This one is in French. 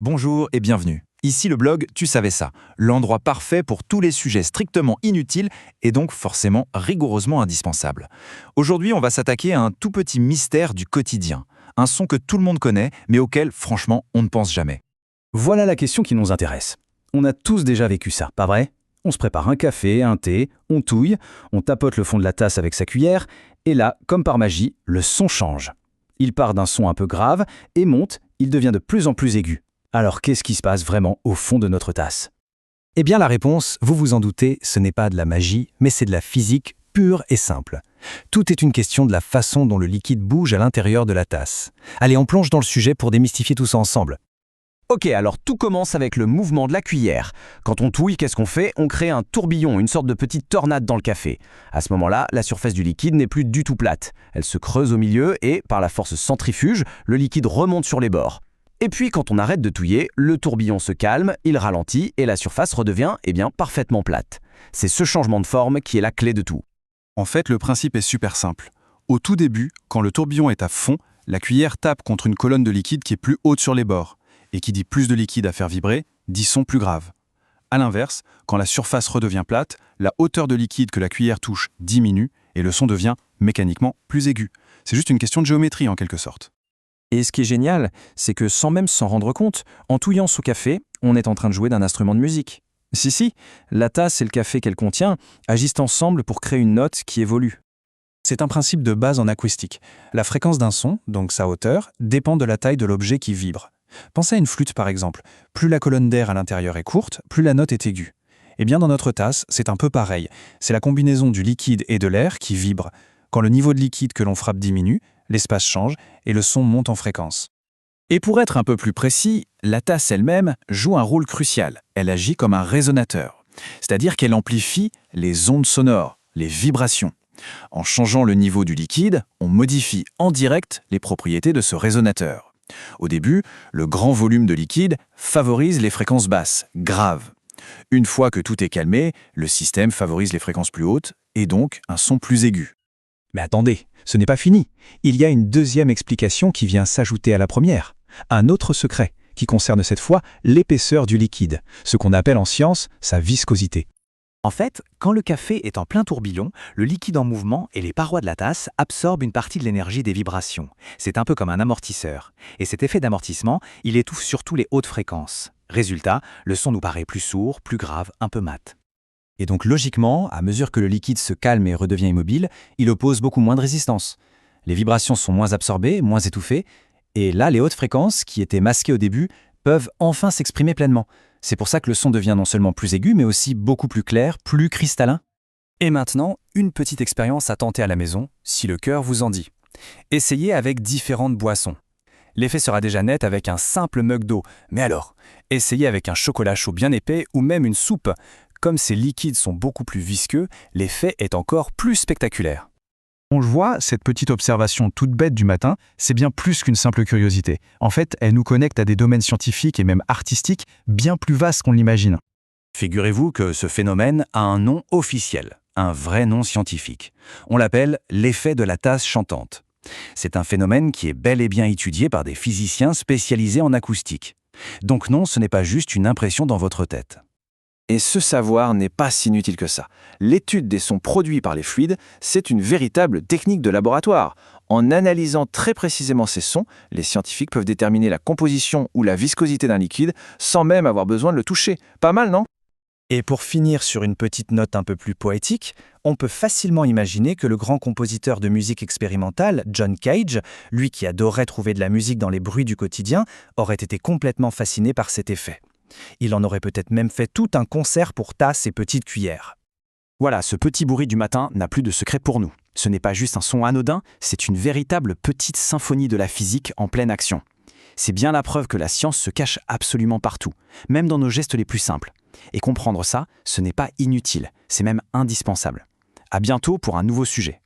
Bonjour et bienvenue. Ici le blog Tu savais ça, l'endroit parfait pour tous les sujets strictement inutiles et donc forcément rigoureusement indispensables. Aujourd'hui, on va s'attaquer à un tout petit mystère du quotidien, un son que tout le monde connaît mais auquel franchement on ne pense jamais. Voilà la question qui nous intéresse. On a tous déjà vécu ça, pas vrai? On se prépare un café, un thé, on touille, on tapote le fond de la tasse avec sa cuillère, et là, comme par magie, le son change. Il part d'un son un peu grave et monte, il devient de plus en plus aigu. Alors qu'est-ce qui se passe vraiment au fond de notre tasse? Eh bien la réponse, vous vous en doutez, ce n'est pas de la magie, mais c'est de la physique pure et simple. Tout est une question de la façon dont le liquide bouge à l'intérieur de la tasse. Allez, on plonge dans le sujet pour démystifier tout ça ensemble. Ok, alors tout commence avec le mouvement de la cuillère. Quand on touille, qu'est-ce qu'on fait? On crée un tourbillon, une sorte de petite tornade dans le café. À ce moment-là, la surface du liquide n'est plus du tout plate. Elle se creuse au milieu et, par la force centrifuge, le liquide remonte sur les bords. Et puis, quand on arrête de touiller, le tourbillon se calme, il ralentit et la surface redevient, parfaitement plate. C'est ce changement de forme qui est la clé de tout. En fait, le principe est super simple. Au tout début, quand le tourbillon est à fond, la cuillère tape contre une colonne de liquide qui est plus haute sur les bords. Et qui dit plus de liquide à faire vibrer, dit son plus grave. A l'inverse, quand la surface redevient plate, la hauteur de liquide que la cuillère touche diminue et le son devient mécaniquement plus aigu. C'est juste une question de géométrie en quelque sorte. Et ce qui est génial, c'est que sans même s'en rendre compte, en touillant ce café, on est en train de jouer d'un instrument de musique. Si, la tasse et le café qu'elle contient agissent ensemble pour créer une note qui évolue. C'est un principe de base en acoustique. La fréquence d'un son, donc sa hauteur, dépend de la taille de l'objet qui vibre. Pensez à une flûte par exemple. Plus la colonne d'air à l'intérieur est courte, plus la note est aiguë. Eh bien dans notre tasse, c'est un peu pareil. C'est la combinaison du liquide et de l'air qui vibre. Quand le niveau de liquide que l'on frappe diminue, l'espace change et le son monte en fréquence. Et pour être un peu plus précis, la tasse elle-même joue un rôle crucial. Elle agit comme un résonateur, c'est-à-dire qu'elle amplifie les ondes sonores, les vibrations. En changeant le niveau du liquide, on modifie en direct les propriétés de ce résonateur. Au début, le grand volume de liquide favorise les fréquences basses, graves. Une fois que tout est calmé, le système favorise les fréquences plus hautes et donc un son plus aigu. Mais attendez, ce n'est pas fini. Il y a une deuxième explication qui vient s'ajouter à la première. Un autre secret, qui concerne cette fois l'épaisseur du liquide, ce qu'on appelle en science sa viscosité. En fait, quand le café est en plein tourbillon, le liquide en mouvement et les parois de la tasse absorbent une partie de l'énergie des vibrations. C'est un peu comme un amortisseur. Et cet effet d'amortissement, il étouffe surtout les hautes fréquences. Résultat, le son nous paraît plus sourd, plus grave, un peu mat. Et donc logiquement, à mesure que le liquide se calme et redevient immobile, il oppose beaucoup moins de résistance. Les vibrations sont moins absorbées, moins étouffées, et là les hautes fréquences, qui étaient masquées au début, peuvent enfin s'exprimer pleinement. C'est pour ça que le son devient non seulement plus aigu, mais aussi beaucoup plus clair, plus cristallin. Et maintenant, une petite expérience à tenter à la maison, si le cœur vous en dit. Essayez avec différentes boissons. L'effet sera déjà net avec un simple mug d'eau, mais alors, essayez avec un chocolat chaud bien épais ou même une soupe. Comme ces liquides sont beaucoup plus visqueux, l'effet est encore plus spectaculaire. On le voit, cette petite observation toute bête du matin, c'est bien plus qu'une simple curiosité. En fait, elle nous connecte à des domaines scientifiques et même artistiques bien plus vastes qu'on l'imagine. Figurez-vous que ce phénomène a un nom officiel, un vrai nom scientifique. On l'appelle l'effet de la tasse chantante. C'est un phénomène qui est bel et bien étudié par des physiciens spécialisés en acoustique. Donc non, ce n'est pas juste une impression dans votre tête. Et ce savoir n'est pas si inutile que ça. L'étude des sons produits par les fluides, c'est une véritable technique de laboratoire. En analysant très précisément ces sons, les scientifiques peuvent déterminer la composition ou la viscosité d'un liquide sans même avoir besoin de le toucher. Pas mal, non? Et pour finir sur une petite note un peu plus poétique, on peut facilement imaginer que le grand compositeur de musique expérimentale, John Cage, lui qui adorait trouver de la musique dans les bruits du quotidien, aurait été complètement fasciné par cet effet. Il en aurait peut-être même fait tout un concert pour tasses et petites cuillères. Voilà, ce petit bruit du matin n'a plus de secret pour nous. Ce n'est pas juste un son anodin, c'est une véritable petite symphonie de la physique en pleine action. C'est bien la preuve que la science se cache absolument partout, même dans nos gestes les plus simples. Et comprendre ça, ce n'est pas inutile, c'est même indispensable. À bientôt pour un nouveau sujet.